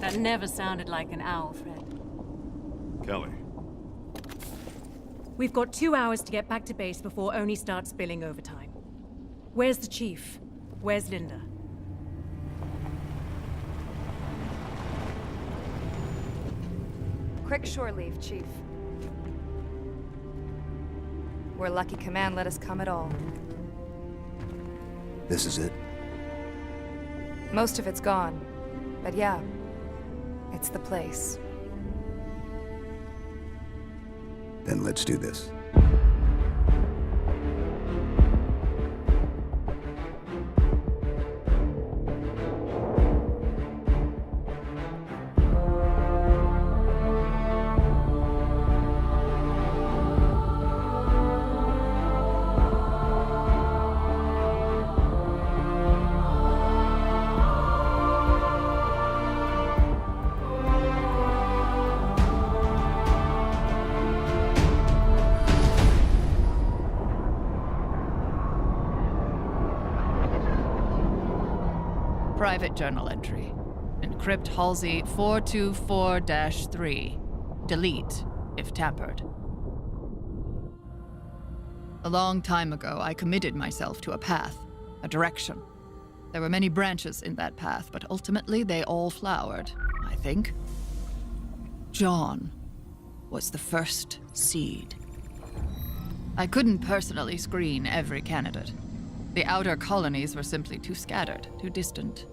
That never sounded like an owl, Fred. Kelly. We've got 2 hours to get back to base before Oni starts billing overtime. Where's the chief? Where's Linda? Quick shore leave, Chief. We're lucky Command let us come at all. This is it? Most of it's gone. But yeah, it's the place. Then let's do this. Private journal entry. Encrypt Halsey 424-3. Delete, if tampered. A long time ago, I committed myself to a path, a direction. There were many branches in that path, but ultimately they all flowered, I think. John was the first seed. I couldn't personally screen every candidate. The outer colonies were simply too scattered, too distant.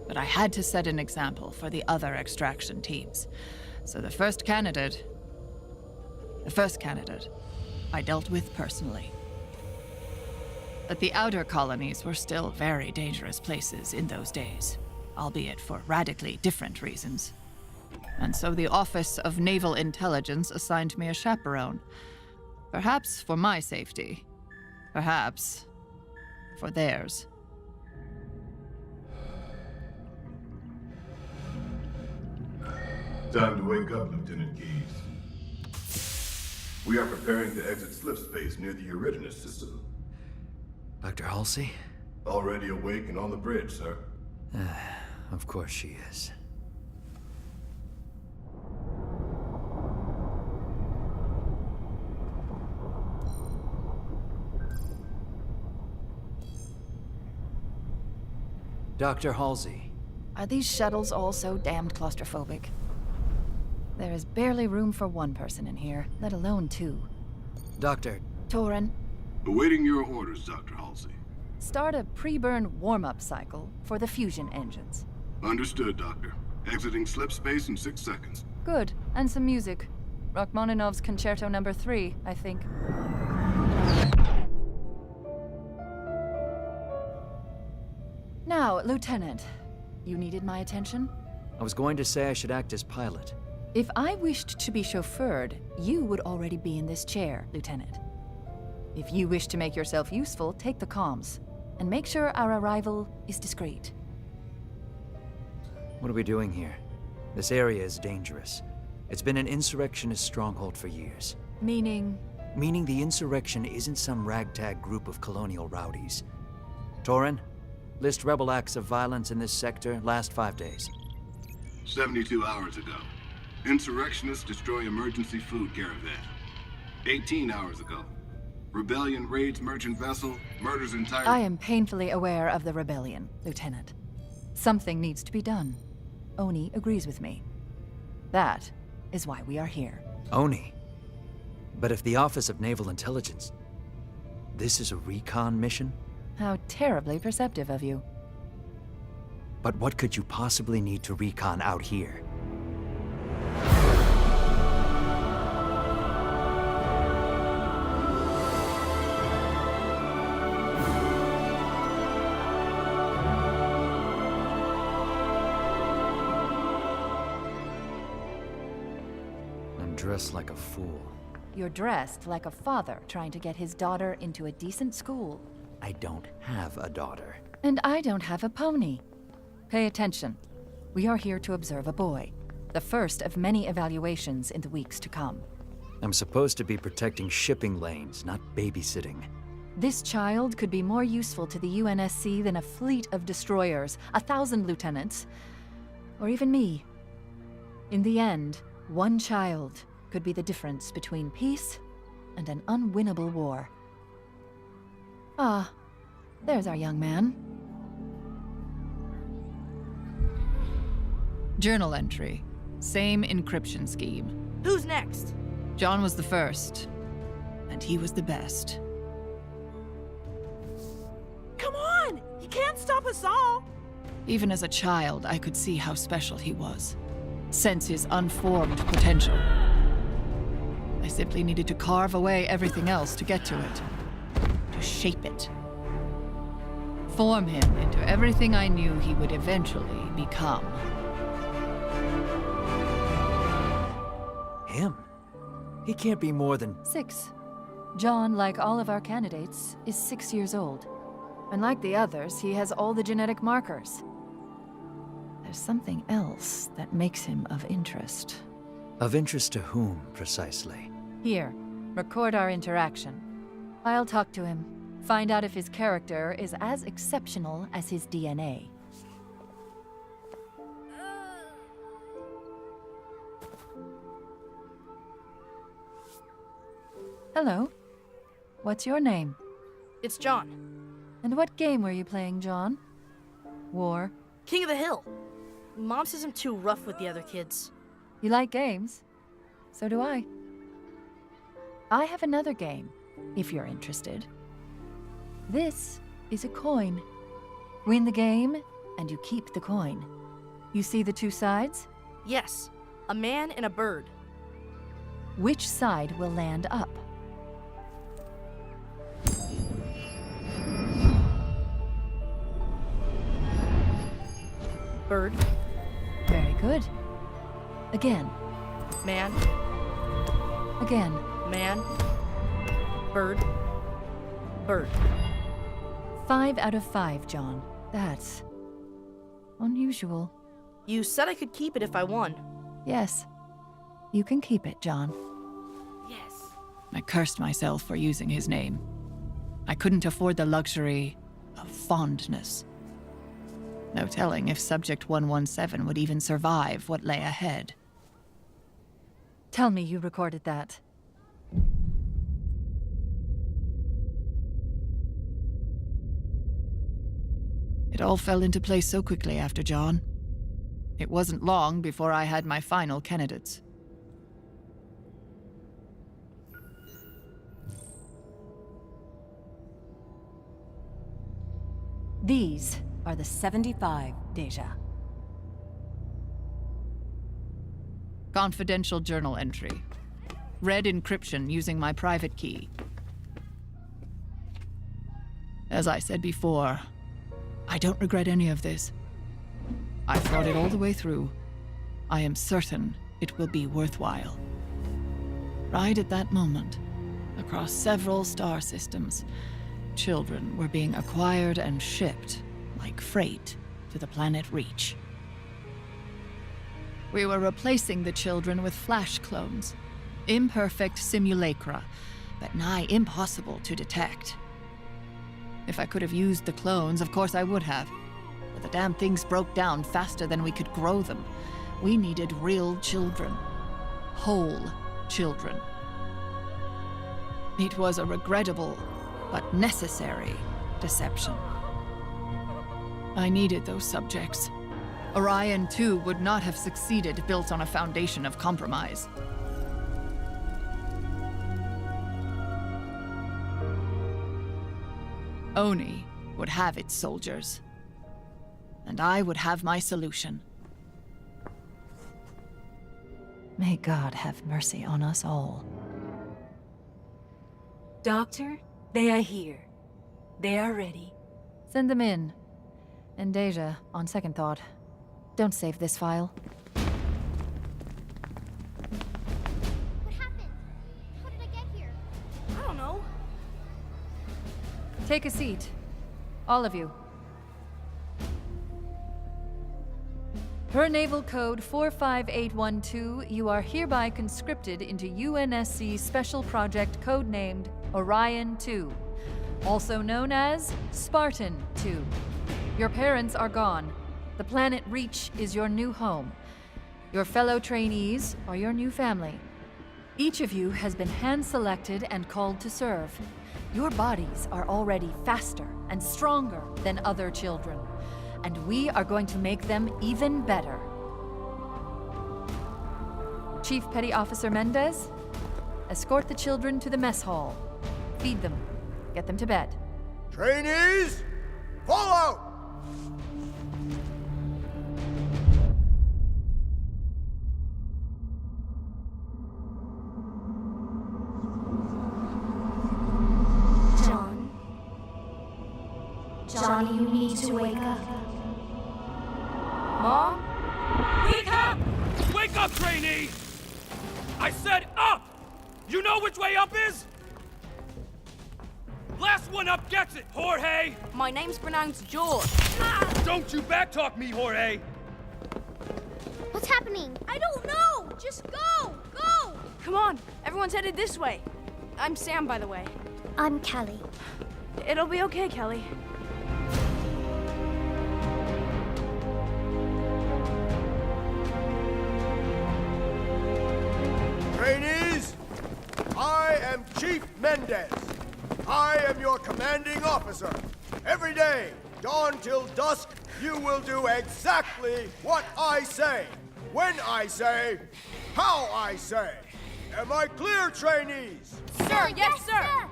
But I had to set an example for the other extraction teams. So the first candidate, I dealt with personally. But the outer colonies were still very dangerous places in those days, albeit for radically different reasons. And so the Office of Naval Intelligence assigned me a chaperone. Perhaps for my safety. Perhaps for theirs. Time to wake up, Lieutenant Keyes. We are preparing to exit slip space near the Eridanus system. Dr. Halsey? Already awake and on the bridge, sir. Of course she is. Dr. Halsey. Are these shuttles all so damned claustrophobic? There is barely room for one person in here, let alone two. Doctor. Torin, Awaiting your orders, Dr. Halsey. start a pre-burn warm-up cycle for the fusion engines. Understood, Doctor. Exiting slip space in 6 seconds. Good, and some music. Rachmaninoff's Concerto No. 3, I think. Now, Lieutenant, you needed my attention? I was going to say I should act as pilot. If I wished to be chauffeured, you would already be in this chair, Lieutenant. If you wish to make yourself useful, take the comms, and make sure our arrival is discreet. What are we doing here? This area is dangerous. It's been an insurrectionist stronghold for years. Meaning? Meaning the insurrection isn't some ragtag group of colonial rowdies. Torin, list rebel acts of violence in this sector last 5 days. 72 hours ago. Insurrectionists destroy emergency food caravan. 18 hours ago. Rebellion raids merchant vessel, murders entire... I am painfully aware of the rebellion, Lieutenant. Something needs to be done. Oni agrees with me. That is why we are here. Oni. But if the Office of Naval Intelligence... This is a recon mission? How terribly perceptive of you. But what could you possibly need to recon out here? I'm dressed like a fool. You're dressed like a father trying to get his daughter into a decent school. I don't have a daughter. And I don't have a pony. Pay attention. We are here to observe a boy. The first of many evaluations in the weeks to come. I'm supposed to be protecting shipping lanes, not babysitting. This child could be more useful to the UNSC than a fleet of destroyers, 1,000 lieutenants, or even me, In the end, one child could be the difference between peace and an unwinnable war. Ah, there's our young man. Journal entry. Same encryption scheme. Who's next? John was the first, and he was the best. Come on! You can't stop us all! Even as a child, I could see how special he was. Sense his unformed potential. I simply needed to carve away everything else to get to it. To shape it. Form him into everything I knew he would eventually become. Him? He can't be more than... 6. John, like all of our candidates, is 6 years old. And like the others, he has all the genetic markers. There's something else that makes him of interest. Of interest to whom, precisely? Here, record our interaction. I'll talk to him, find out if his character is as exceptional as his DNA. Hello. What's your name? It's John. And what game were you playing, John? War. King of the Hill. Mom says I'm too rough with the other kids. You like games? So do I. I have another game, if you're interested. This is a coin. Win the game, and you keep the coin. You see the two sides? Yes, a man and a bird. Which side will land up? Bird. Very good. Again. Man. Again. Man. Bird. Bird. 5 out of 5, John. That's unusual. You said I could keep it if I won. Yes. You can keep it, John. Yes. I cursed myself for using his name. I couldn't afford the luxury of fondness. No telling if Subject 117 would even survive what lay ahead. Tell me you recorded that. It all fell into place so quickly after John. It wasn't long before I had my final candidates. These are the 75, Deja. Confidential journal entry. Read encryption using my private key. As I said before, I don't regret any of this. I've thought it all the way through. I am certain it will be worthwhile. Right at that moment, across several star systems, children were being acquired and shipped like freight to the planet Reach. We were replacing the children with flash clones, imperfect simulacra, but nigh impossible to detect. If I could have used the clones, of course I would have. But the damn things broke down faster than we could grow them. We needed real children. Whole children. It was a regrettable, but necessary deception. I needed those subjects. Orion 2 would not have succeeded built on a foundation of compromise. Oni would have its soldiers. And I would have my solution. May God have mercy on us all. Doctor, they are here. They are ready. Send them in. And Deja, on second thought, don't save this file. What happened? How did I get here? I don't know. Take a seat. All of you. Per Naval Code 45812, you are hereby conscripted into UNSC Special Project codenamed Orion 2, also known as Spartan 2. Your parents are gone. The planet Reach is your new home. Your fellow trainees are your new family. Each of you has been hand-selected and called to serve. Your bodies are already faster and stronger than other children, and we are going to make them even better. Chief Petty Officer Mendez, escort the children to the mess hall. Feed them. Get them to bed. Trainees, fall out! Johnny, you need to wake up. Mom? Wake up! Wake up, trainee! I said up! You know which way up is? Last one up gets it, Jorge! My name's pronounced George. Don't you backtalk me, Jorge! What's happening? I don't know! Just go! Go! Come on, everyone's headed this way. I'm Sam, by the way. I'm Kelly. It'll be okay, Kelly. Trainees, I am Chief Mendez. I am your commanding officer. Every day, dawn till dusk, you will do exactly what I say, when I say, how I say. Am I clear, trainees? Sir, yes, sir!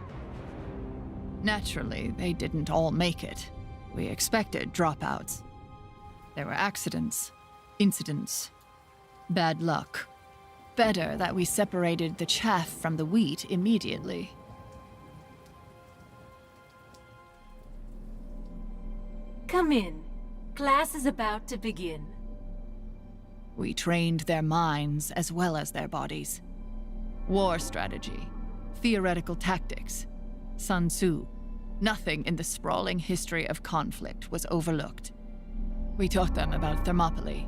Naturally, they didn't all make it. We expected dropouts. There were accidents, incidents, bad luck. Better that we separated the chaff from the wheat immediately. Come in. Class is about to begin. We trained their minds as well as their bodies. War strategy, theoretical tactics, Sun Tzu. Nothing in the sprawling history of conflict was overlooked. We taught them about Thermopylae,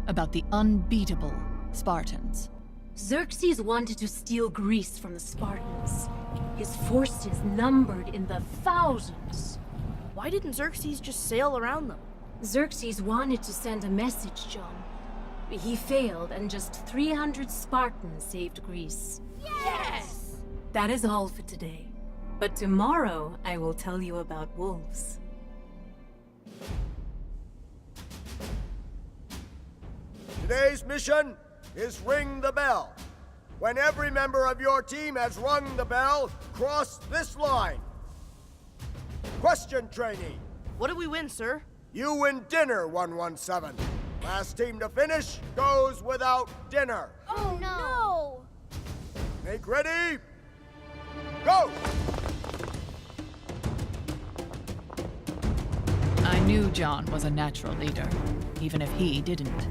about the unbeatable Spartans. Xerxes wanted to steal Greece from the Spartans. His forces numbered in the thousands. Why didn't Xerxes just sail around them? Xerxes wanted to send a message, John. He failed, and just 300 Spartans saved Greece. Yes! That is all for today. But tomorrow, I will tell you about wolves. Today's mission is ring the bell. When every member of your team has rung the bell, cross this line. Question, trainee. What did we win, sir? You win dinner, 117. Last team to finish goes without dinner. Oh no! Make ready. Go! I knew John was a natural leader, even if he didn't.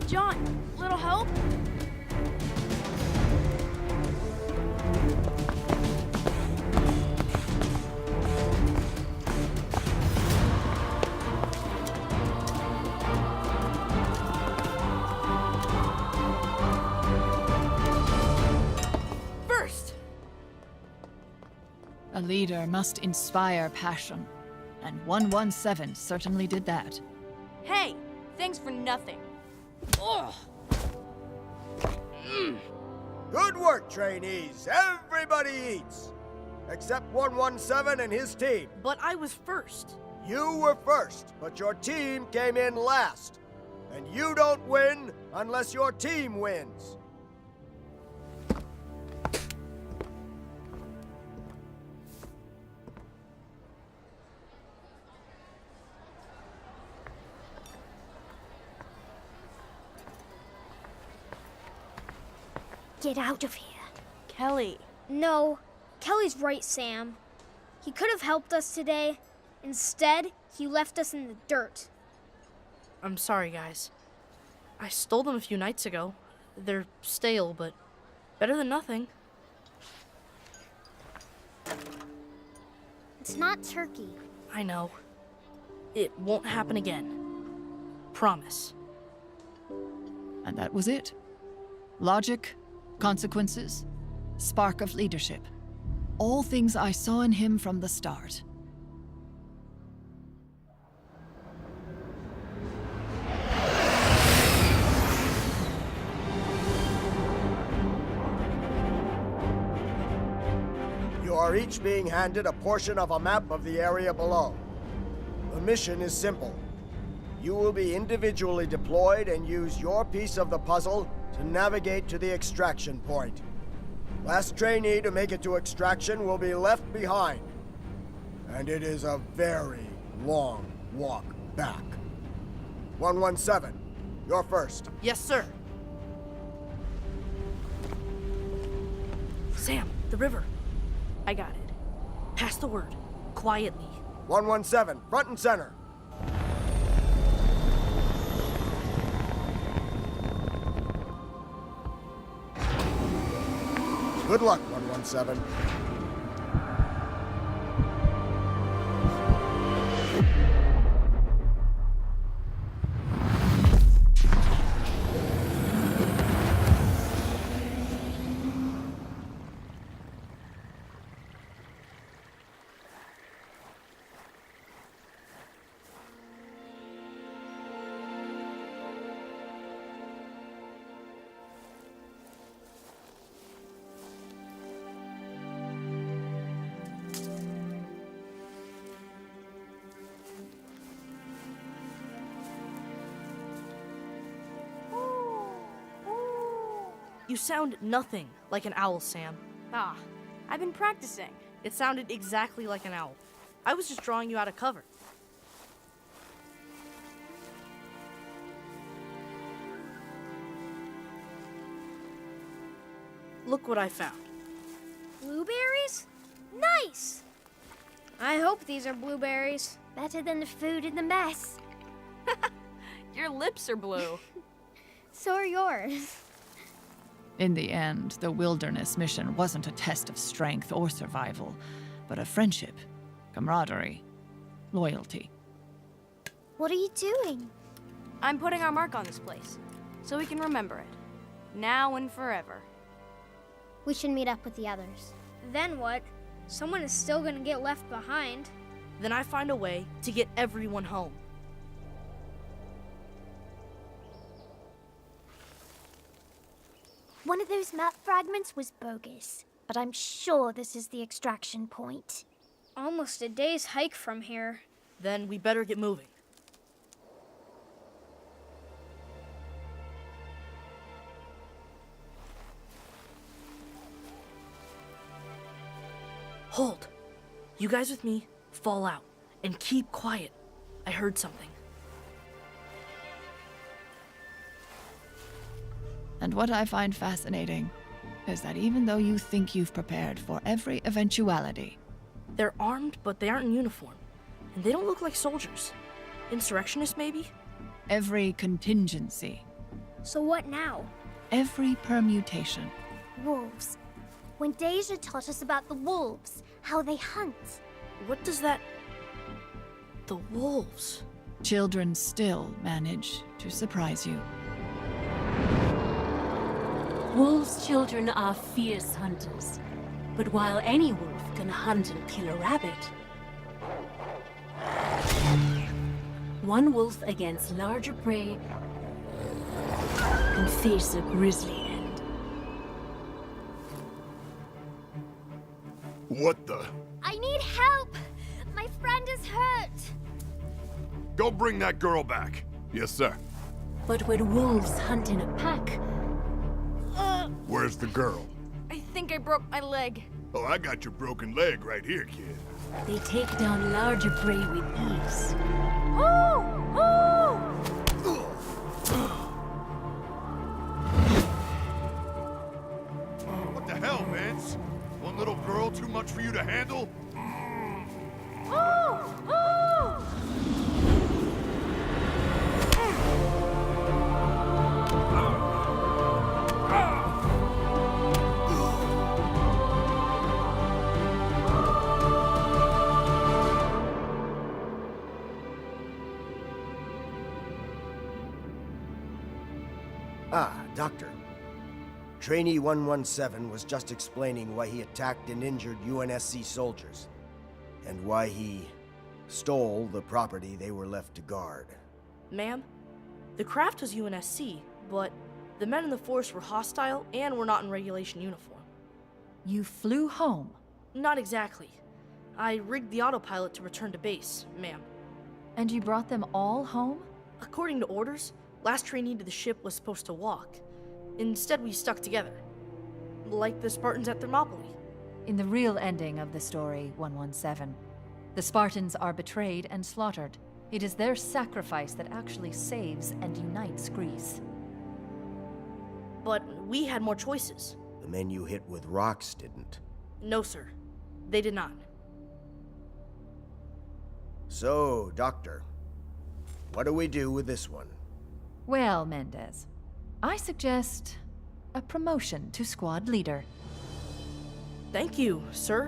John, little help? First! A leader must inspire passion, and 117 certainly did that. Hey, thanks for nothing. Ugh. Good work, trainees. Everybody eats. Except 117 and his team. But I was first. You were first, but your team came in last. And you don't win unless your team wins. Get out of here. Kelly. No, Kelly's right, Sam. He could have helped us today. Instead, he left us in the dirt. I'm sorry, guys. I stole them a few nights ago. They're stale, but better than nothing. It's not turkey. I know. It won't happen again. Promise. And that was it. Logic, consequences, spark of leadership. All things I saw in him from the start. You are each being handed a portion of a map of the area below. The mission is simple. You will be individually deployed and use your piece of the puzzle to navigate to the extraction point. Last trainee to make it to extraction will be left behind. And it is a very long walk back. 117, you're first. Yes, sir. Sam, the river. I got it. Pass the word. Quietly. 117, front and center. Good luck, 117. You sound nothing like an owl, Sam. Ah, I've been practicing. It sounded exactly like an owl. I was just drawing you out of cover. Look what I found. Blueberries? Nice! I hope these are blueberries. Better than the food in the mess. Your lips are blue. So are yours. In the end, the wilderness mission wasn't a test of strength or survival, but of friendship, camaraderie, loyalty. What are you doing? I'm putting our mark on this place, so we can remember it. Now and forever. We should meet up with the others. Then what? Someone is still gonna get left behind. Then I find a way to get everyone home. One of those map fragments was bogus, but I'm sure this is the extraction point. Almost a day's hike from here. Then we better get moving. Hold. You guys with me, fall out, and keep quiet. I heard something. And what I find fascinating is that even though you think you've prepared for every eventuality, They're armed, but they aren't in uniform. And they don't look like soldiers. Insurrectionists, maybe? every contingency, So what now? every permutation, Wolves. When Deja taught us about the wolves, how they hunt. What does that... The wolves. children still manage to surprise you. Wolves' children are fierce hunters. But while any wolf can hunt and kill a rabbit, one wolf against larger prey can face a grisly end. What the? I need help! My friend is hurt! Go bring that girl back. Yes, sir. But when wolves hunt in a pack, Where's the girl? I think I broke my leg. Oh, I got your broken leg right here, kid. they take down larger prey with ease. What the hell, Vince? One little girl too much for you to handle? Ah, Doctor. Trainee 117 was just explaining why he attacked and injured UNSC soldiers, and why he stole the property they were left to guard. Ma'am, the craft was UNSC, but the men in the force were hostile and were not in regulation uniform. You flew home Not exactly. I rigged the autopilot to return to base, ma'am. And you brought them all home? According to orders, last trainee to the ship was supposed to walk. Instead, we stuck together. Like the Spartans at Thermopylae. In the real ending of the story, 117, the Spartans are betrayed and slaughtered. It is their sacrifice that actually saves and unites Greece. But we had more choices. The men you hit with rocks didn't. No, sir. They did not. So, Doctor, what do we do with this one? Well, Mendez, I suggest a promotion to squad leader. Thank you, sir.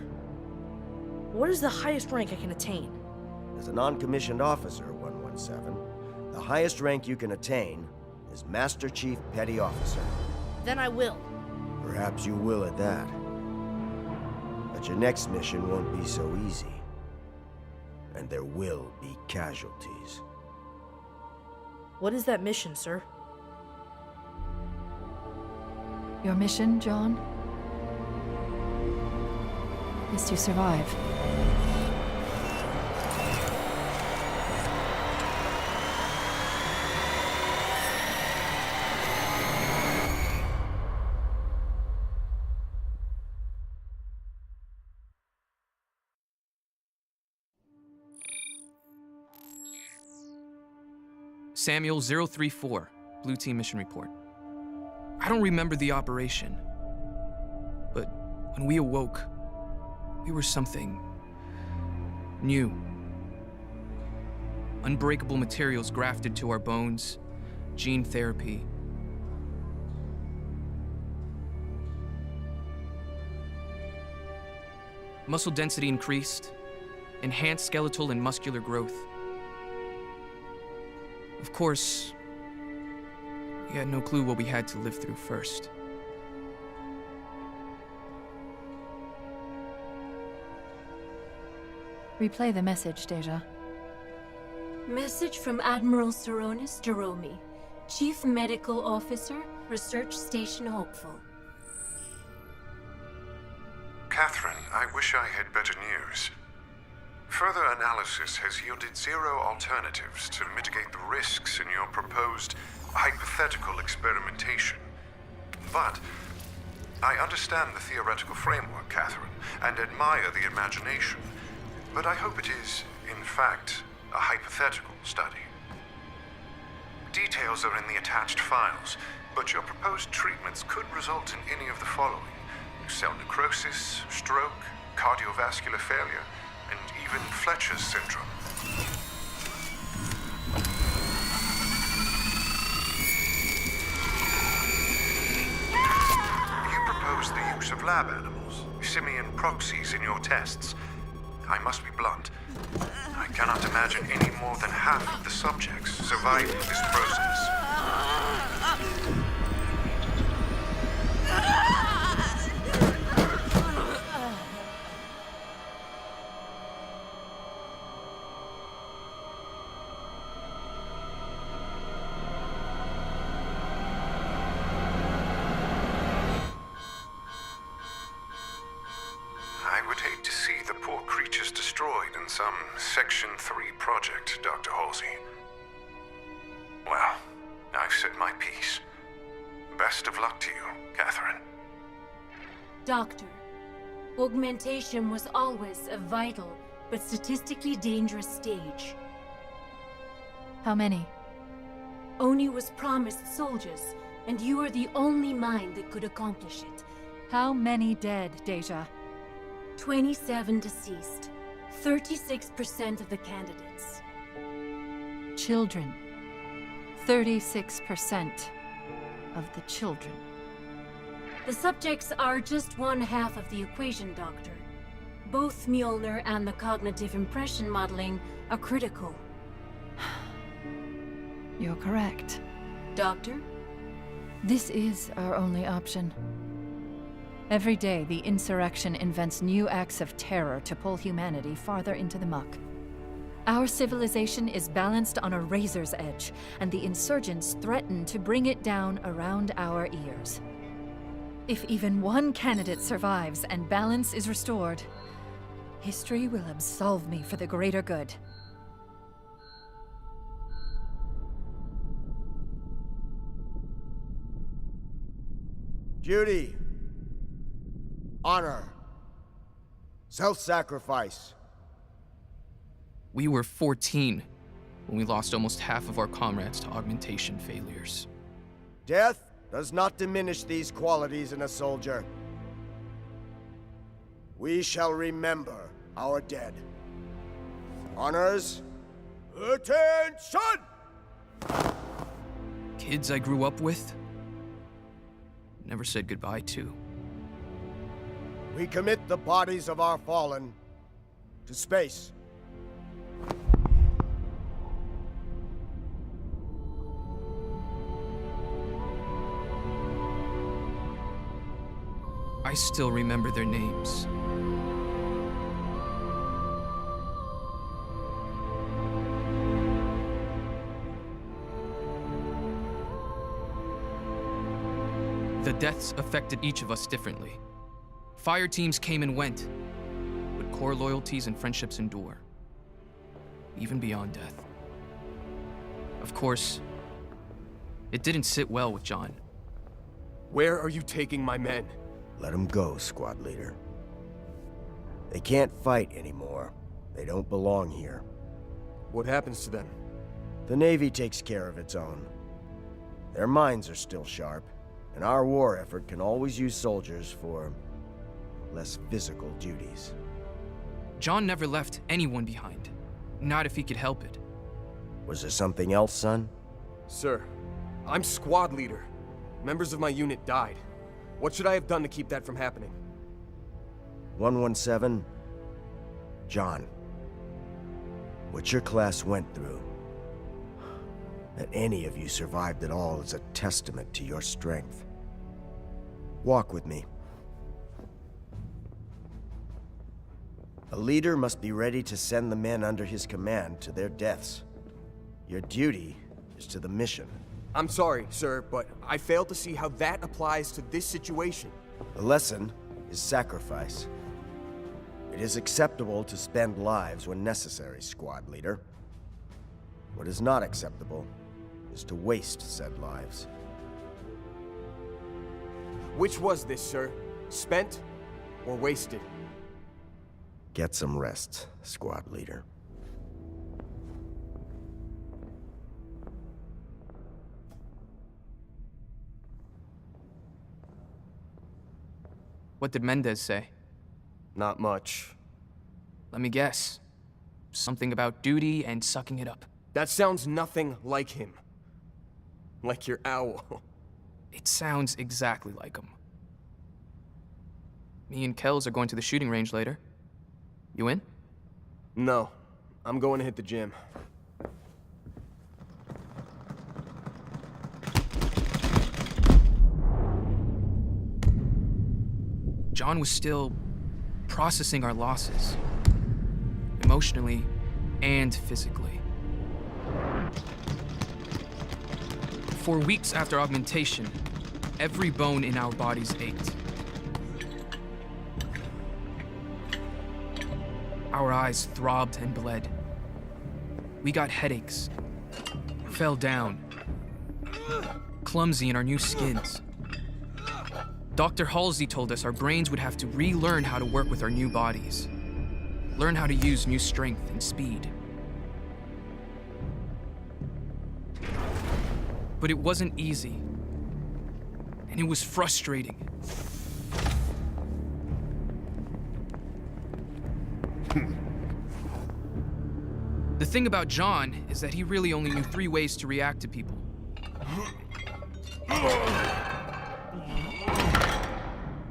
What is the highest rank I can attain? As a non-commissioned officer, 117, the highest rank you can attain is Master Chief Petty Officer. Then I will. Perhaps you will at that. But your next mission won't be so easy. And there will be casualties. What is that mission, sir? Your mission, John, is to survive. Samuel 034, Blue Team Mission Report. I don't remember the operation, but when we awoke, we were something new. Unbreakable materials grafted to our bones, gene therapy. Muscle density increased, enhanced skeletal and muscular growth. Of course, we had no clue what we had to live through first. Replay the message, Deja. Message from Admiral Saronis Jeromi, Chief Medical Officer, Research Station Hopeful. Catherine, I wish I had better news. Further analysis has yielded zero alternatives to mitigate the risks in your proposed hypothetical experimentation. But I understand the theoretical framework, Catherine, and admire the imagination. But I hope it is, in fact, a hypothetical study. Details are in the attached files, but your proposed treatments could result in any of the following: cell necrosis, stroke, cardiovascular failure, and even Fletcher's syndrome. You propose the use of lab animals, simian proxies in your tests. I must be blunt. I cannot imagine any more than half of the subjects surviving this process. I would hate to see the poor creatures destroyed in some Section 3 project, Dr. Halsey. Well, I've said my piece. Best of luck to you, Catherine. Doctor, augmentation was always a vital but statistically dangerous stage. How many? Oni was promised soldiers, and you are the only mind that could accomplish it. How many dead, Deja? 27 deceased. 36% of the candidates. Children. 36% of the children. The subjects are just one half of the equation, Doctor. Both Mjolnir and the cognitive impression modeling are critical. You're correct. Doctor? This is our only option. Every day, the insurrection invents new acts of terror to pull humanity farther into the muck. Our civilization is balanced on a razor's edge, and the insurgents threaten to bring it down around our ears. If even one candidate survives and balance is restored, History will absolve me for the greater good. Duty. Honor. Self-sacrifice. We were 14 when we lost almost half of our comrades to augmentation failures. Death does not diminish these qualities in a soldier. We shall remember our dead. Honors, attention! Kids I grew up with, never said goodbye to. We commit the bodies of our fallen to space. I still remember their names. The deaths affected each of us differently. Fire teams came and went, but core loyalties and friendships endure, even beyond death. Of course, it didn't sit well with John. Where are you taking my men? Let them go, squad leader. They can't fight anymore. They don't belong here. What happens to them? The Navy takes care of its own. Their minds are still sharp, and our war effort can always use soldiers for less physical duties. John never left anyone behind, not if he could help it. Was there something else, son? Sir, I'm squad leader. Members of my unit died. What should I have done to keep that from happening? 117, John. What your class went through, that any of you survived at all is a testament to your strength. Walk with me. A leader must be ready to send the men under his command to their deaths. Your duty is to the mission. I'm sorry, sir, but I fail to see how that applies to this situation. The lesson is sacrifice. It is acceptable to spend lives when necessary, squad leader. What is not acceptable is to waste said lives. Which was this, sir? Spent or wasted? Get some rest, squad leader. What did Mendez say? Not much. Let me guess. Something about duty and sucking it up. That sounds nothing like him. Like your owl. It sounds exactly like him. Me and Kells are going to the shooting range later. You in? No. I'm going to hit the gym. John was still processing our losses. Emotionally and physically. For weeks after augmentation, every bone in our bodies ached. Our eyes throbbed and bled. We got headaches, fell down, clumsy in our new skins. Dr. Halsey told us our brains would have to relearn how to work with our new bodies, learn how to use new strength and speed. But it wasn't easy, and it was frustrating. The thing about John is that he really only knew 3 ways to react to people.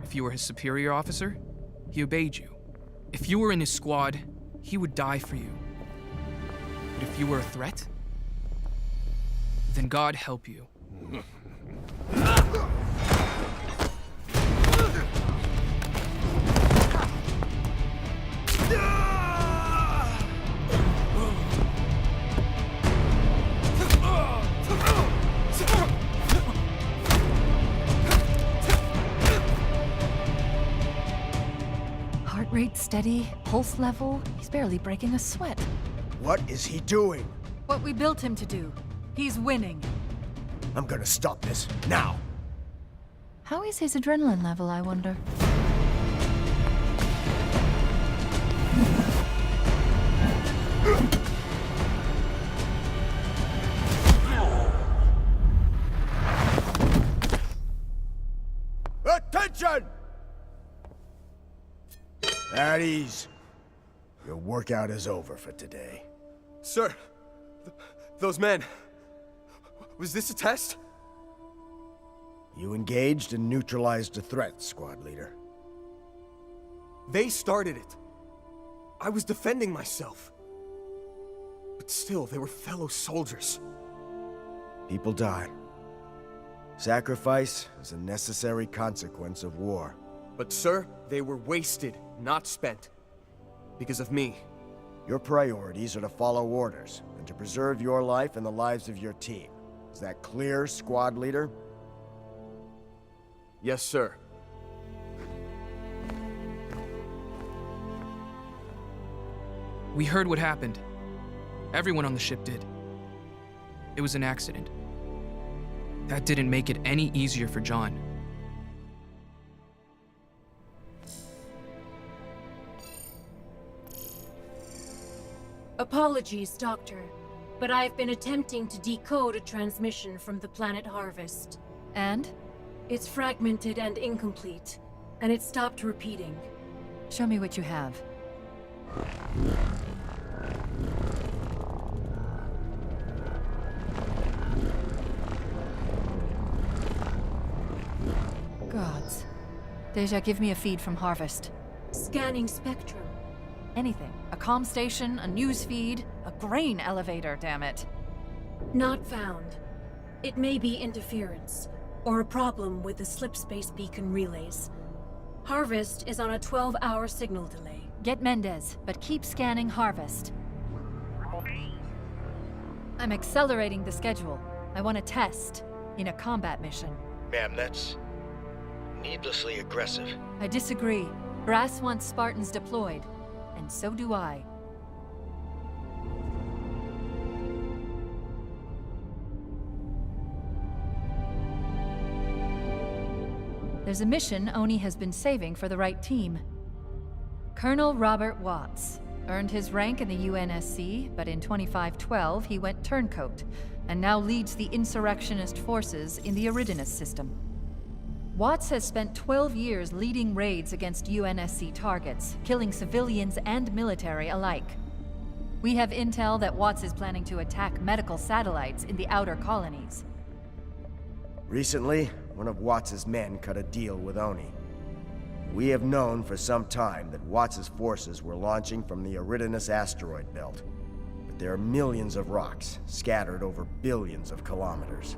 If you were his superior officer, he obeyed you. If you were in his squad, he would die for you. But if you were a threat, then God help you. Heart rate steady, pulse level. He's barely breaking a sweat. What is he doing? What we built him to do. He's winning. I'm gonna stop this, now! How is his adrenaline level, I wonder? Attention! At ease. Your workout is over for today. Sir, those men... Was this a test? You engaged and neutralized the threat, squad leader. They started it. I was defending myself. But still, they were fellow soldiers. People die. Sacrifice is a necessary consequence of war. But sir, they were wasted, not spent. Because of me. Your priorities are to follow orders, and to preserve your life and the lives of your team. Is that clear, squad leader? Yes, sir. We heard what happened. Everyone on the ship did. It was an accident. That didn't make it any easier for John. Apologies, Doctor, but I've been attempting to decode a transmission from the planet Harvest. And? It's fragmented and incomplete, and it stopped repeating. Show me what you have. Gods. Deja, give me a feed from Harvest. Scanning spectrum. Anything. A comm station, a news feed, a grain elevator, damn it. Not found. It may be interference, or a problem with the slipspace beacon relays. Harvest is on a 12-hour signal delay. Get Mendez, but keep scanning Harvest. I'm accelerating the schedule. I want to test in a combat mission. Ma'am, that's needlessly aggressive. I disagree. Brass wants Spartans deployed, and so do I. There's a mission Oni has been saving for the right team. Colonel Robert Watts earned his rank in the UNSC, but in 2512 he went turncoat, and now leads the insurrectionist forces in the Eridanus system. Watts has spent 12 years leading raids against UNSC targets, killing civilians and military alike. We have intel that Watts is planning to attack medical satellites in the outer colonies. Recently, one of Watts' men cut a deal with Oni. We have known for some time that Watts' forces were launching from the Eridanus asteroid belt. But there are millions of rocks scattered over billions of kilometers.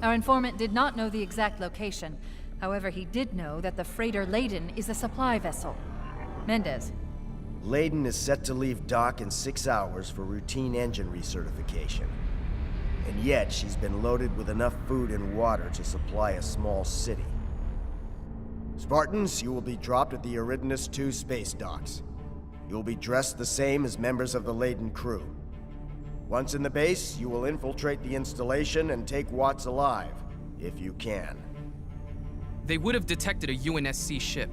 Our informant did not know the exact location. However, he did know that the freighter Leyden is a supply vessel. Mendez. Leyden is set to leave dock in 6 hours for routine engine recertification. And yet, she's been loaded with enough food and water to supply a small city. Spartans, you will be dropped at the Eridanus II space docks. You will be dressed the same as members of the Leyden crew. Once in the base, you will infiltrate the installation and take Watts alive, if you can. They would have detected a UNSC ship.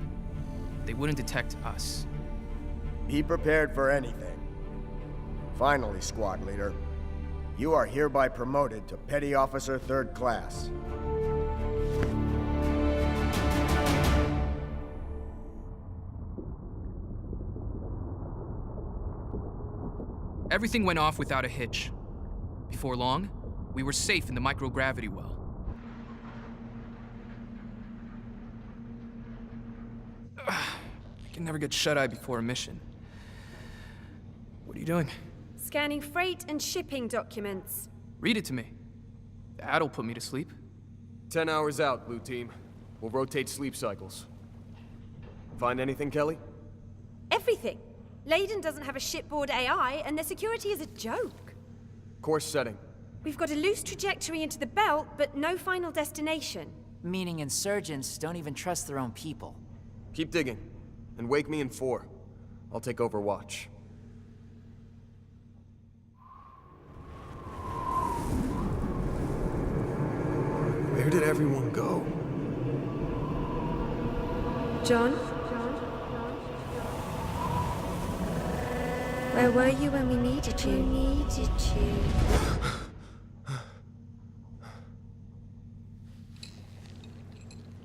They wouldn't detect us. Be prepared for anything. Finally, squad leader, you are hereby promoted to Petty Officer 3rd Class. Everything went off without a hitch. Before long, we were safe in the microgravity well. I can never get shut-eye before a mission. What are you doing? Scanning freight and shipping documents. Read it to me. That'll put me to sleep. 10 hours out, Blue Team. We'll rotate sleep cycles. Find anything, Kelly? Everything. Leyden doesn't have a shipboard AI, and their security is a joke. Course setting. We've got a loose trajectory into the belt, but no final destination. Meaning insurgents don't even trust their own people. Keep digging. and wake me in 4. I'll take over watch. Where did everyone go? John? Where were you when we needed you?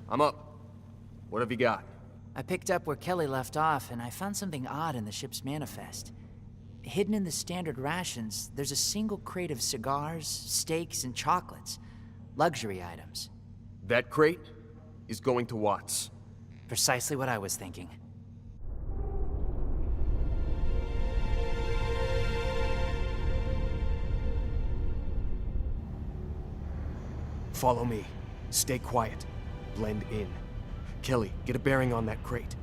I'm up. What have you got? I picked up where Kelly left off, and I found something odd in the ship's manifest. Hidden in the standard rations, there's a single crate of cigars, steaks, and chocolates. Luxury items. That crate is going to Watts. Precisely what I was thinking. Follow me. Stay quiet. Blend in. Kelly, get a bearing on that crate.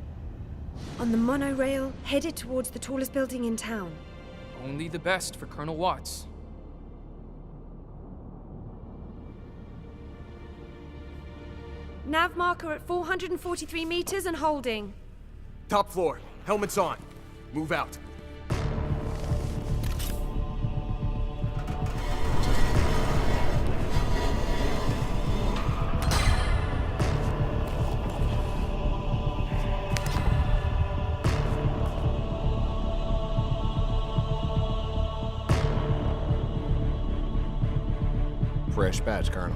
On the monorail, headed towards the tallest building in town. Only the best for Colonel Watts. Nav marker at 443 meters and holding. Top floor. Helmets on. Move out. Fresh badge, Colonel.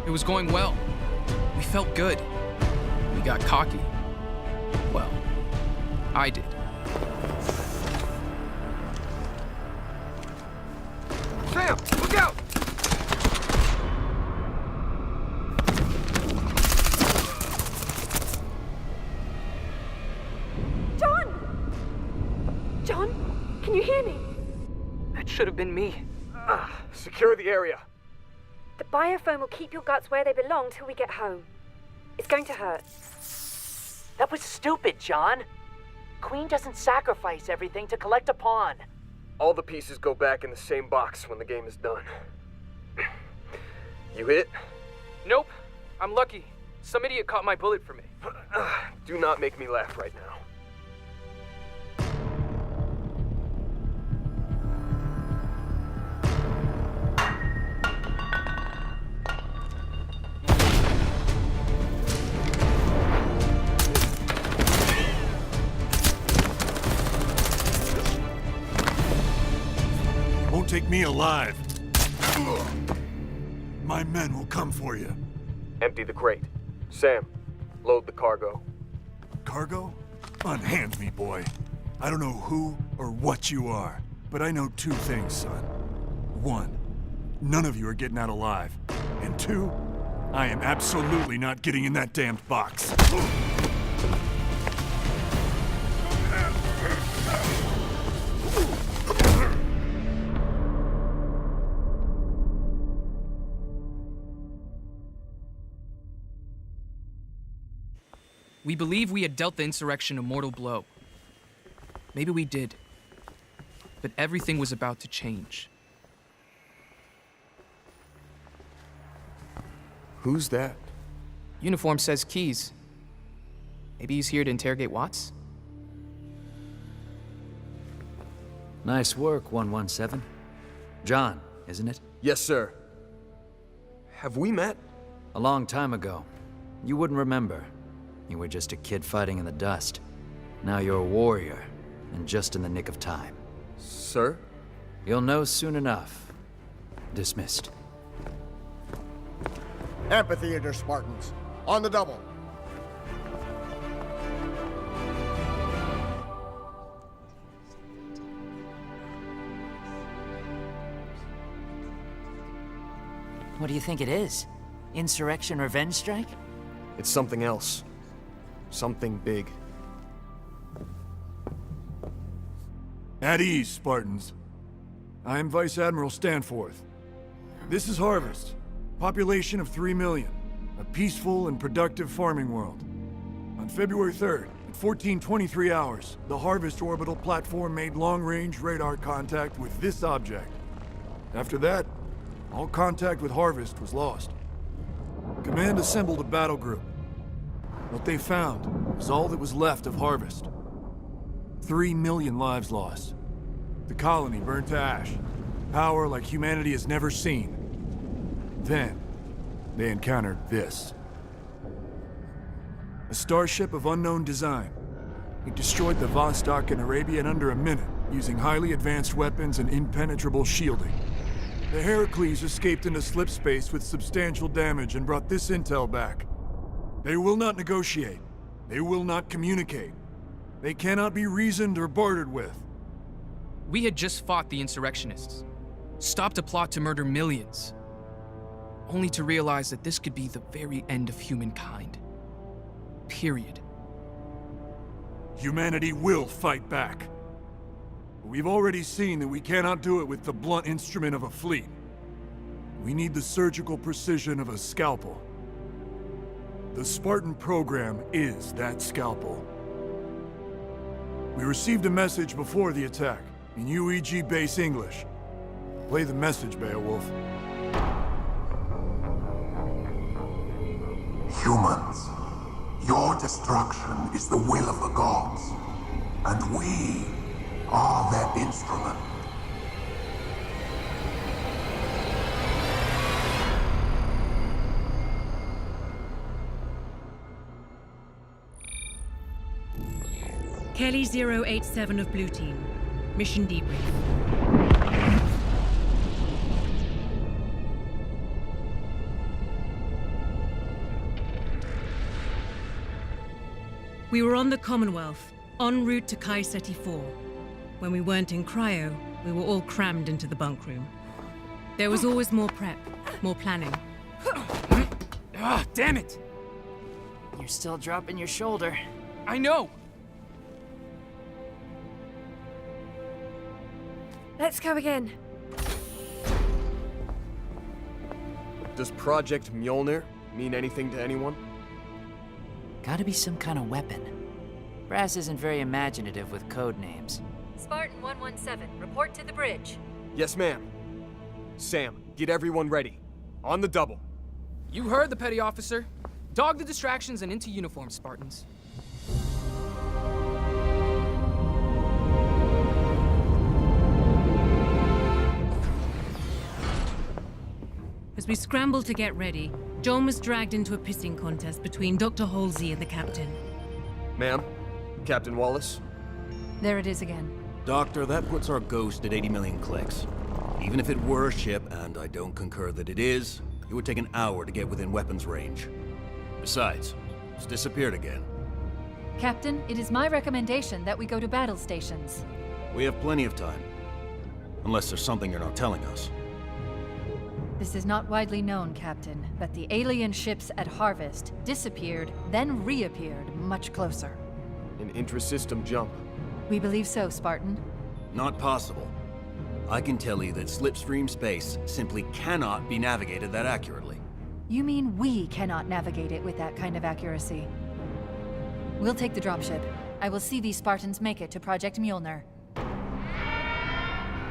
It was going well. We felt good. We got cocky. Well, I did. Sam, look out! John! John, can you hear me? That should have been me. Secure the area. The biofoam will keep your guts where they belong till we get home. It's going to hurt. That was stupid, John. Queen doesn't sacrifice everything to collect a pawn. All the pieces go back in the same box when the game is done. You hit? Nope. I'm lucky. Some idiot caught my bullet for me. Do not make me laugh right now. Won't take me alive. My men will come for you. Empty the crate. Sam, load the cargo. Cargo? Unhand me, boy. I don't know who or what you are, but I know 2 things, son. 1, none of you are getting out alive. And 2, I am absolutely not getting in that damned box. We believe we had dealt the insurrection a mortal blow. Maybe we did. But everything was about to change. Who's that? Uniform says Keys. Maybe he's here to interrogate Watts? Nice work, 117. John, isn't it? Yes, sir. Have we met? A long time ago. You wouldn't remember. You were just a kid fighting in the dust. Now you're a warrior, and just in the nick of time. Sir? You'll know soon enough. Dismissed. Amphitheater Spartans, on the double. What do you think it is? Insurrection revenge strike? It's something else. Something big. At ease, Spartans. I am Vice Admiral Stanforth. This is Harvest. Population of 3 million. A peaceful and productive farming world. On February 3rd, at 14:23 hours, the Harvest orbital platform made long-range radar contact with this object. After that, all contact with Harvest was lost. Command assembled a battle group. What they found was all that was left of Harvest. 3 million lives lost. The colony burned to ash. Power like humanity has never seen. Then, they encountered this. A starship of unknown design. It destroyed the Vostok in Arabia in under a minute, using highly advanced weapons and impenetrable shielding. The Heracles escaped into slip space with substantial damage and brought this intel back. They will not negotiate. They will not communicate. They cannot be reasoned or bartered with. We had just fought the insurrectionists, stopped a plot to murder millions, only to realize that this could be the very end of humankind. Period. Humanity will fight back. But we've already seen that we cannot do it with the blunt instrument of a fleet. We need the surgical precision of a scalpel. The Spartan program is that scalpel. We received a message before the attack, in UEG base English. Play the message, Beowulf. Humans, your destruction is the will of the gods, and we are their instrument. Kelly 087 of Blue Team. Mission debrief. We were on the Commonwealth, en route to Kai Seti 4. When we weren't in cryo, we were all crammed into the bunk room. There was always more prep, more planning. Ah, damn it! You're still dropping your shoulder. I know! Let's go again. Does Project Mjolnir mean anything to anyone? Gotta be some kind of weapon. Brass isn't very imaginative with code names. Spartan 117, report to the bridge. Yes, ma'am. Sam, get everyone ready. On the double. You heard the petty officer. Dog the distractions and into uniform, Spartans. As we scrambled to get ready, John was dragged into a pissing contest between Dr. Halsey and the captain. Ma'am, Captain Wallace. There it is again. Doctor, that puts our ghost at 80 million clicks. Even if it were a ship, and I don't concur that it is, it would take an hour to get within weapons range. Besides, it's disappeared again. Captain, it is my recommendation that we go to battle stations. We have plenty of time. Unless there's something you're not telling us. This is not widely known, Captain, but the alien ships at Harvest disappeared, then reappeared much closer. An intra-system jump. We believe so, Spartan. Not possible. I can tell you that slipstream space simply cannot be navigated that accurately. You mean we cannot navigate it with that kind of accuracy? We'll take the dropship. I will see these Spartans make it to Project Mjolnir.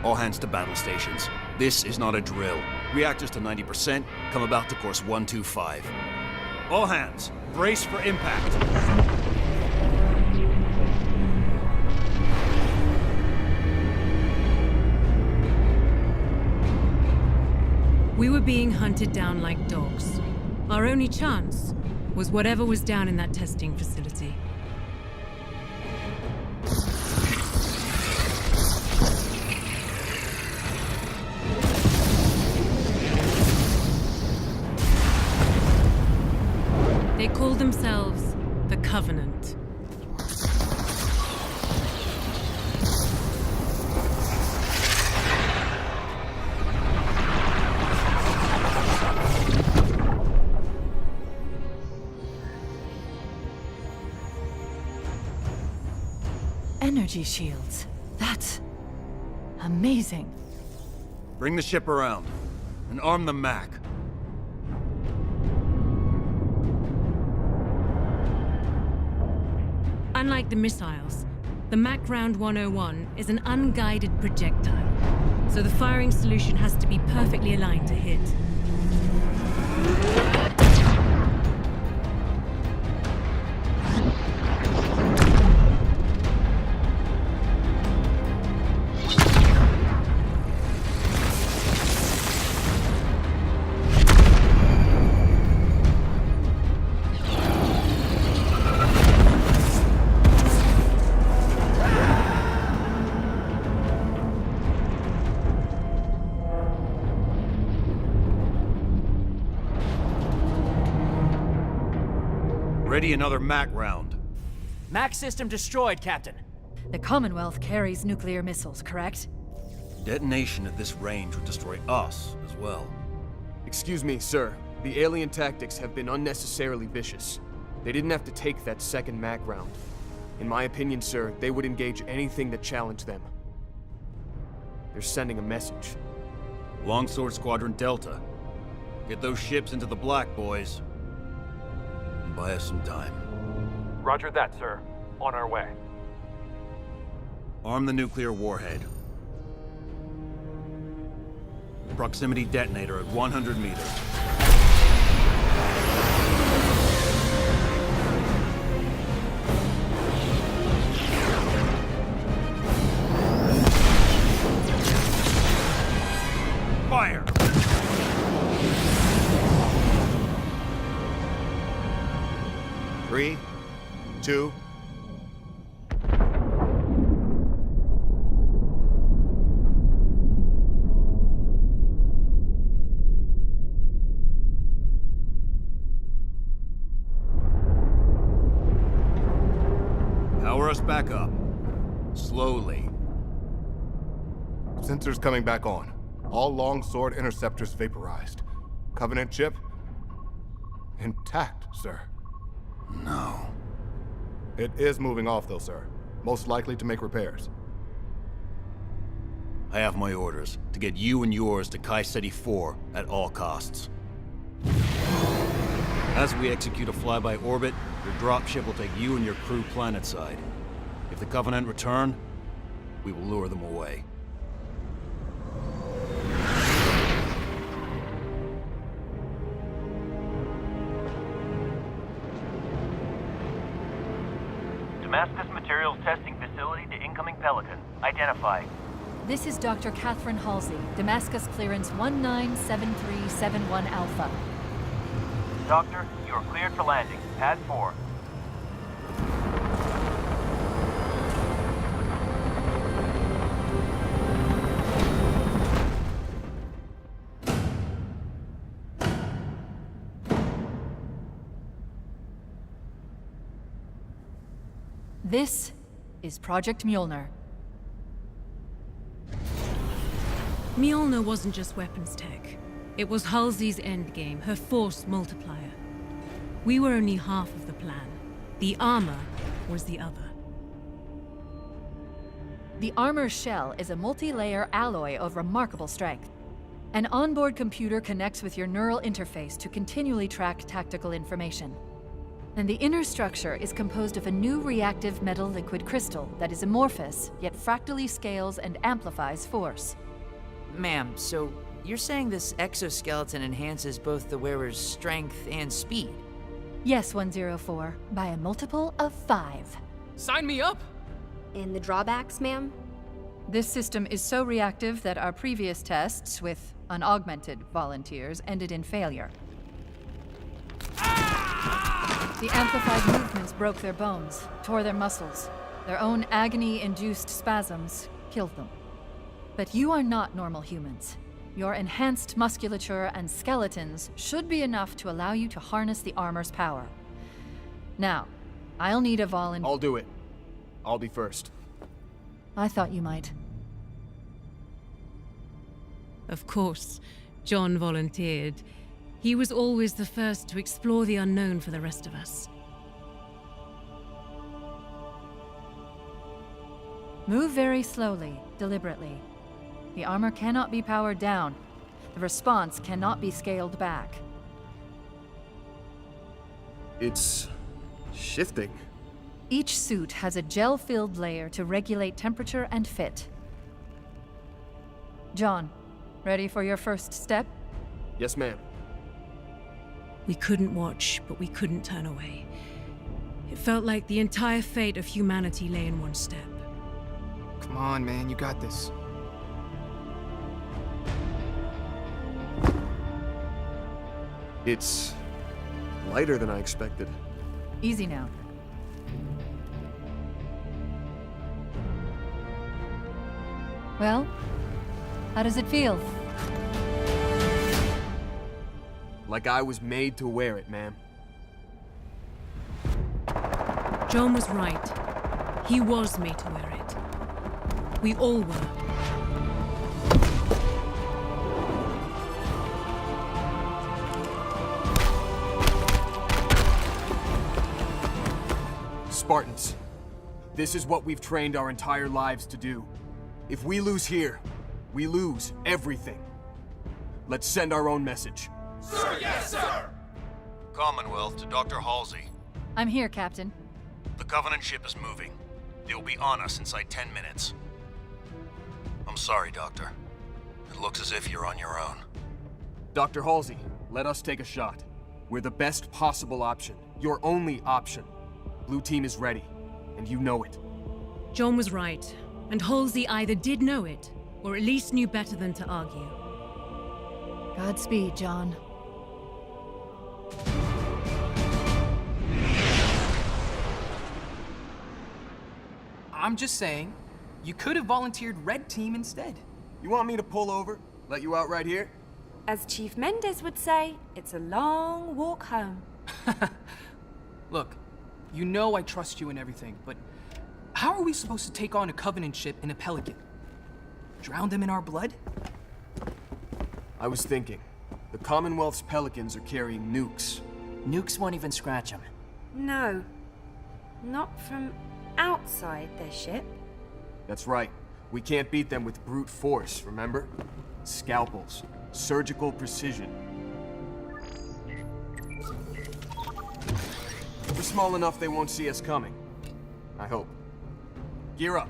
All hands to battle stations. This is not a drill. Reactors to 90%, come about to course 125. All hands, brace for impact. We were being hunted down like dogs. Our only chance was whatever was down in that testing facility. They called themselves the Covenant. Energy shields. That's amazing. Bring the ship around. and arm the Mac. Unlike the missiles, the Mac Round 101 is an unguided projectile, so the firing solution has to be perfectly aligned to hit. Ready another Mac round. Mac system destroyed, Captain. The Commonwealth carries nuclear missiles, correct? Detonation at this range would destroy us as well. Excuse me, sir. The alien tactics have been unnecessarily vicious. They didn't have to take that second Mac round. In my opinion, sir, they would engage anything that challenged them. They're sending a message. Longsword Squadron Delta. Get those ships into the black, boys. And buy us some time. Roger that, sir. On our way. Arm the nuclear warhead. Proximity detonator at 100 meters. Fire! Three, two. Power us back up. Slowly. Sensors coming back on. All Longsword interceptors vaporized. Covenant chip? Intact, sir. No. It is moving off, though, sir. Most likely to make repairs. I have my orders to get you and yours to Kai Ceti 4 at all costs. As we execute a flyby orbit, your dropship will take you and your crew planetside. If the Covenant return, we will lure them away. Damascus Materials Testing Facility to incoming Pelican. Identify. This is Dr. Catherine Halsey, Damascus Clearance 197371 Alpha. Doctor, you are cleared for landing. Pad 4. This is Project Mjolnir. Mjolnir wasn't just weapons tech. It was Halsey's endgame, her force multiplier. We were only half of the plan. The armor was the other. The armor's shell is a multi-layer alloy of remarkable strength. An onboard computer connects with your neural interface to continually track tactical information. And the inner structure is composed of a new reactive metal liquid crystal that is amorphous, yet fractally scales and amplifies force. Ma'am, so you're saying this exoskeleton enhances both the wearer's strength and speed? Yes, 104, by a multiple of 5. Sign me up! And the drawbacks, ma'am? This system is so reactive that our previous tests with unaugmented volunteers ended in failure. The amplified movements broke their bones, tore their muscles. Their own agony-induced spasms killed them. But you are not normal humans. Your enhanced musculature and skeletons should be enough to allow you to harness the armor's power. Now, I'll need a volunteer. I'll do it. I'll be first. I thought you might. Of course, John volunteered. He was always the first to explore the unknown for the rest of us. Move very slowly, deliberately. The armor cannot be powered down. The response cannot be scaled back. It's shifting. Each suit has a gel-filled layer to regulate temperature and fit. John, ready for your first step? Yes, ma'am. We couldn't watch, but we couldn't turn away. It felt like the entire fate of humanity lay in one step. Come on, man, you got this. It's lighter than I expected. Easy now. Well, how does it feel? Like I was made to wear it, ma'am. John was right. He was made to wear it. We all were. Spartans, this is what we've trained our entire lives to do. If we lose here, we lose everything. Let's send our own message. Sir, yes, sir! Commonwealth to Dr. Halsey. I'm here, Captain. The Covenant ship is moving. They'll be on us inside 10 minutes. I'm sorry, Doctor. It looks as if you're on your own. Dr. Halsey, let us take a shot. We're the best possible option. Your only option. Blue team is ready, and you know it. John was right, and Halsey either did know it, or at least knew better than to argue. Godspeed, John. I'm just saying, you could have volunteered Red Team instead. You want me to pull over? Let you out right here? As Chief Mendez would say, it's a long walk home. Look, you know I trust you and everything, but how are we supposed to take on a Covenant ship in a Pelican? Drown them in our blood? I was thinking, the Commonwealth's Pelicans are carrying nukes. Nukes won't even scratch them. No, not from outside their ship. That's right. We can't beat them with brute force, remember? Scalpels. Surgical precision. We're small enough they won't see us coming. I hope. Gear up.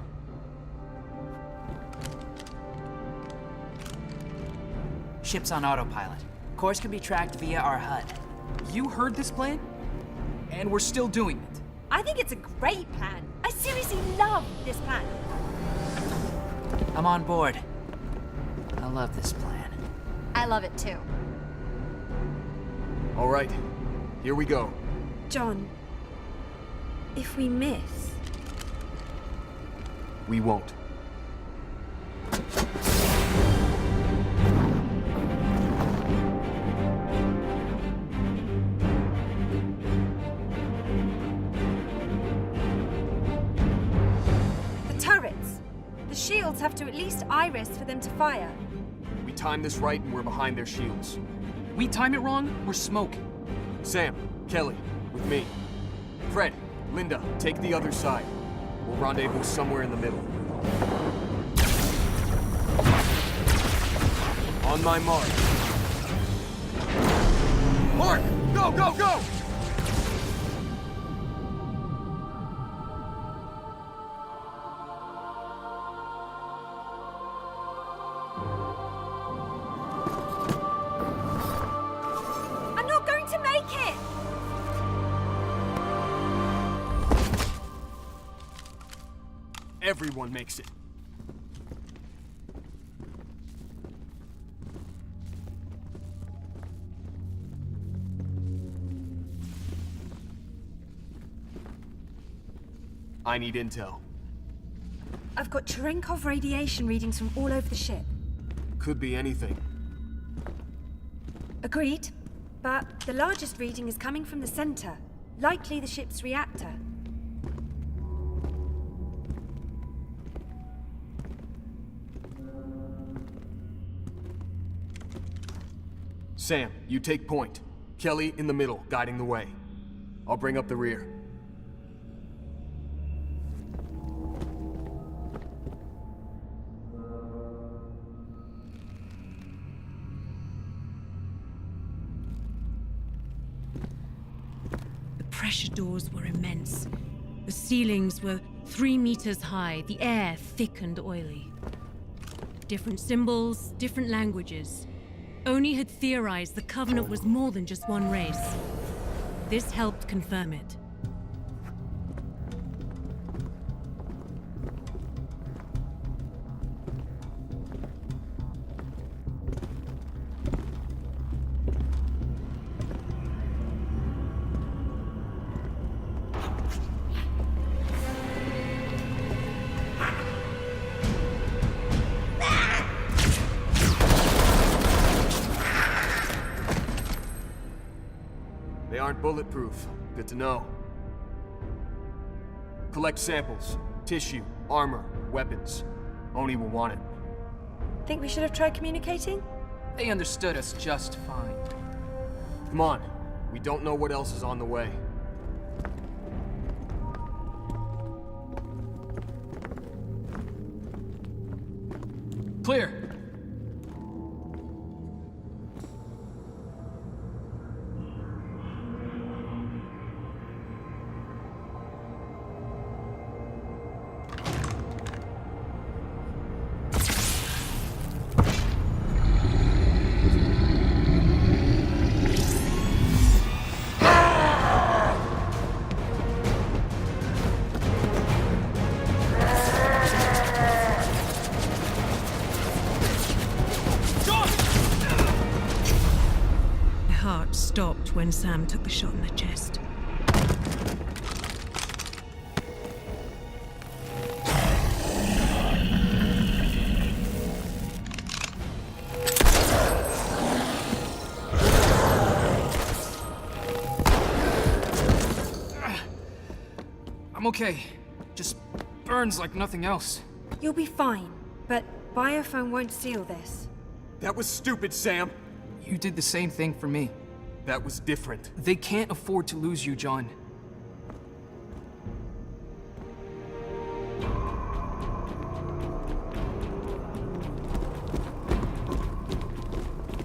Ship's on autopilot. Course can be tracked via our HUD. You heard this plan? And we're still doing it. I think it's a great plan. I seriously love this plan. I'm on board. I love this plan. I love it too. All right, here we go. John, if we miss... We won't. The turrets. The shields have to at least iris for them to fire. We time this right and we're behind their shields. We time it wrong, we're smoking. Sam, Kelly, with me. Fred, Linda, take the other side. We'll rendezvous somewhere in the middle. On my mark. Mark! Go, go, go! I'm not going to make it! Everyone makes it. I need intel. I've got Cherenkov radiation readings from all over the ship. Could be anything. Agreed. But the largest reading is coming from the center, likely the ship's reactor. Sam, you take point. Kelly in the middle, guiding the way. I'll bring up the rear. thrasher doors were immense. The ceilings were 3 meters high, the air thick and oily. Different symbols, different languages. Oni had theorized the Covenant was more than just one race. This helped confirm it. They aren't bulletproof. Good to know. Collect samples. Tissue, armor, weapons. Oni will want it. Think we should have tried communicating? They understood us just fine. Come on. We don't know what else is on the way. Clear. Stopped when Sam took the shot in the chest. I'm okay. Just burns like nothing else. You'll be fine, but Biophone won't seal this. That was stupid, Sam. You did the same thing for me. That was different. They can't afford to lose you, John.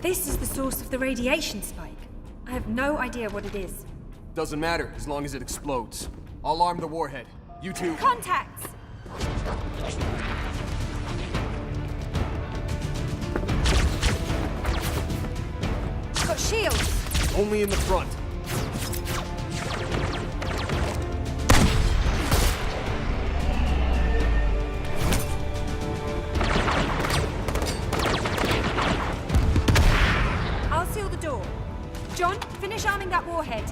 This is the source of the radiation spike. I have no idea what it is. Doesn't matter, as long as it explodes. I'll arm the warhead. You two... Contacts! Got shields! Only in the front. I'll seal the door. John, finish arming that warhead.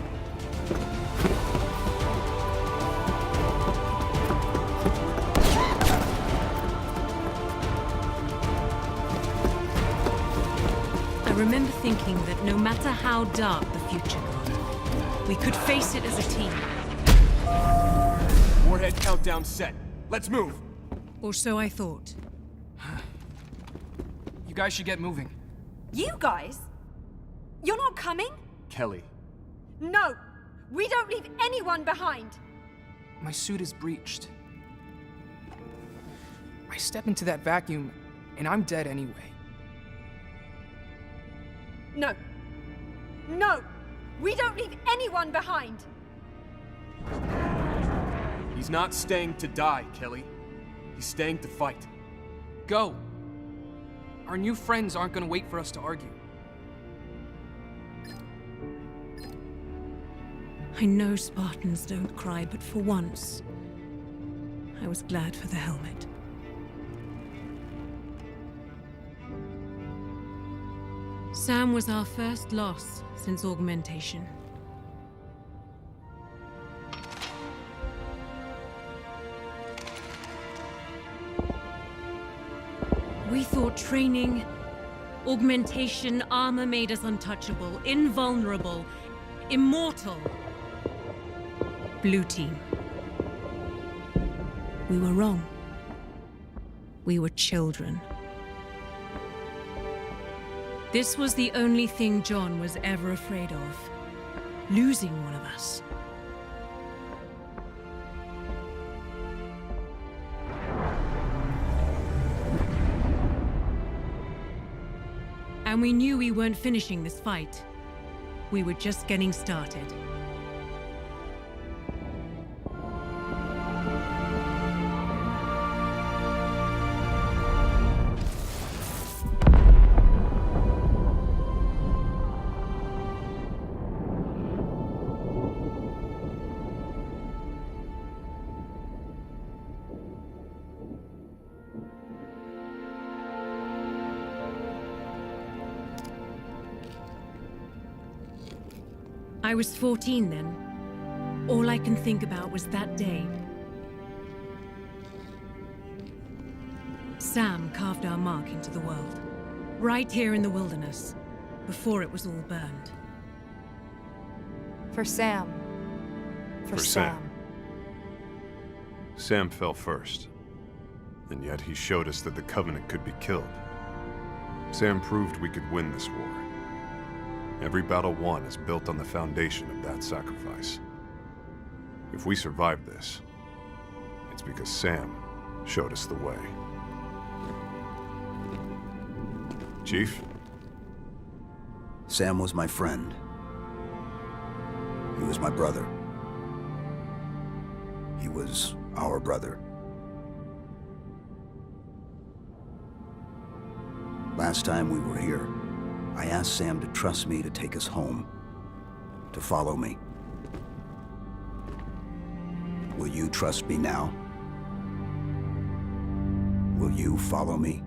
I remember thinking that no matter how dark the future got, we could face it as a team. Warhead countdown set. Let's move. Or so I thought. You guys should get moving. You guys? You're not coming? Kelly. No! We don't leave anyone behind! My suit is breached. I step into that vacuum, and I'm dead anyway. No. No! We don't leave anyone behind! He's not staying to die, Kelly. He's staying to fight. Go. Our new friends aren't gonna wait for us to argue. I know Spartans don't cry, but for once, I was glad for the helmet. Sam was our first loss since augmentation. We thought training, augmentation, armor made us untouchable, invulnerable, immortal. Blue team. We were wrong. We were children. This was the only thing John was ever afraid of. Losing one of us. And we knew we weren't finishing this fight. We were just getting started. I was 14 then. All I can think about was that day. Sam carved our mark into the world. Right here in the wilderness, before it was all burned. For Sam. For Sam. Sam fell first. And yet he showed us that the Covenant could be killed. Sam proved we could win this war. Every battle won is built on the foundation of that sacrifice. If we survive this, it's because Sam showed us the way. Chief? Sam was my friend. He was my brother. He was our brother. Last time we were here, I asked Sam to trust me to take us home, to follow me. Will you trust me now? Will you follow me?